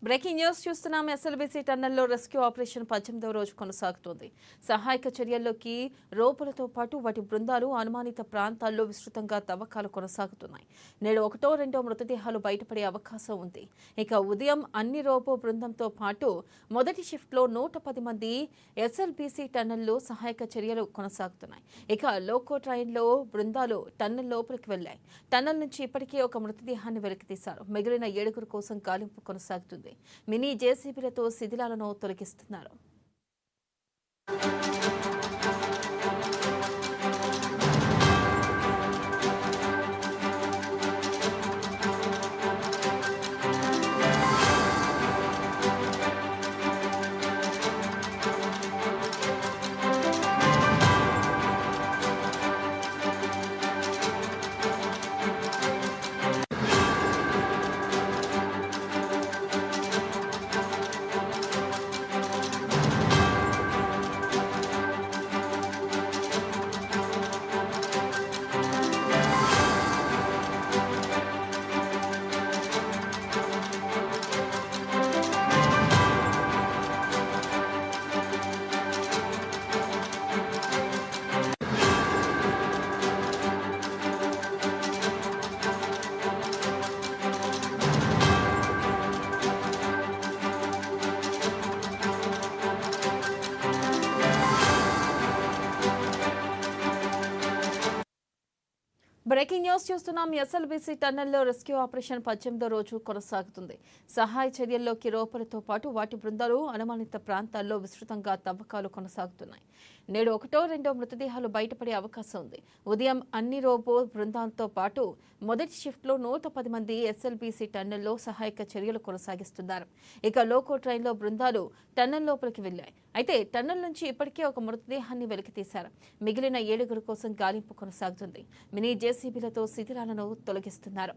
Breaking news చూస్తున్నాం. SLBC టన్నెల్లో rescue operation 18వ రోజు కొనసాగుతోంది. సహాయక చర్యల్లోకి రోపులతో పాటు వాటి బృందాలు అనుమానిత ప్రాంతాల్లో విస్తృతంగా తవ్వకాలు కొనసాగుతున్నాయి. నేడు ఒకటో రెండో మృతదేహాలు బయటపడే అవకాశం ఉంది. ఇక ఉదయం అన్ని రోబో బృందంతో పాటు మొదటి షిఫ్ట్లో 110 మంది ఎస్ఎల్బీసీ టన్నెల్లో సహాయక చర్యలు కొనసాగుతున్నాయి. ఇక లోకో ట్రైన్లో బృందాలు టన్నెల్ లోపలికి వెళ్లాయి. టన్నెల్ నుంచి ఇప్పటికే ఒక మృతదేహాన్ని వెలికితీశారు. మిగిలిన 7 కోసం గాలింపు కొనసాగుతుంది. మినీ జేసీబీలతో శిథిలాలను తొలగిస్తున్నారు. బ్రేకింగ్ న్యూస్ చూస్తున్నాం. ఎస్ఎల్బీసీ టన్నెల్లో రెస్క్యూ ఆపరేషన్ 18వ రోజు కొనసాగుతుంది. సహాయ చర్యల్లోకి రోపలతో పాటు వాటి బృందాలు అనుమానిత ప్రాంతాల్లో విస్తృతంగా తవ్వకాలు కొనసాగుతున్నాయి. నేడు ఒకటో రెండో మృతదేహాలు బయటపడే అవకాశం ఉంది. ఉదయం అన్ని రోబో బృందాలతో పాటు మొదటి షిఫ్ట్లో 110 మంది ఎస్ఎల్బీసీ టన్నెల్లో సహాయక చర్యలు కొనసాగిస్తున్నారు. ఇక లోకో ట్రైన్లో బృందాలు టన్నెల్ లోపలికి వెళ్లాయి. అయితే టన్నెల్ నుంచి ఇప్పటికే ఒక మృతదేహాన్ని వెలికితీశారు. మిగిలిన 7 కోసం గాలింపు కొనసాగుతుంది. మినీ జేసీబీలతో శిథిలాలను తొలగిస్తున్నారు.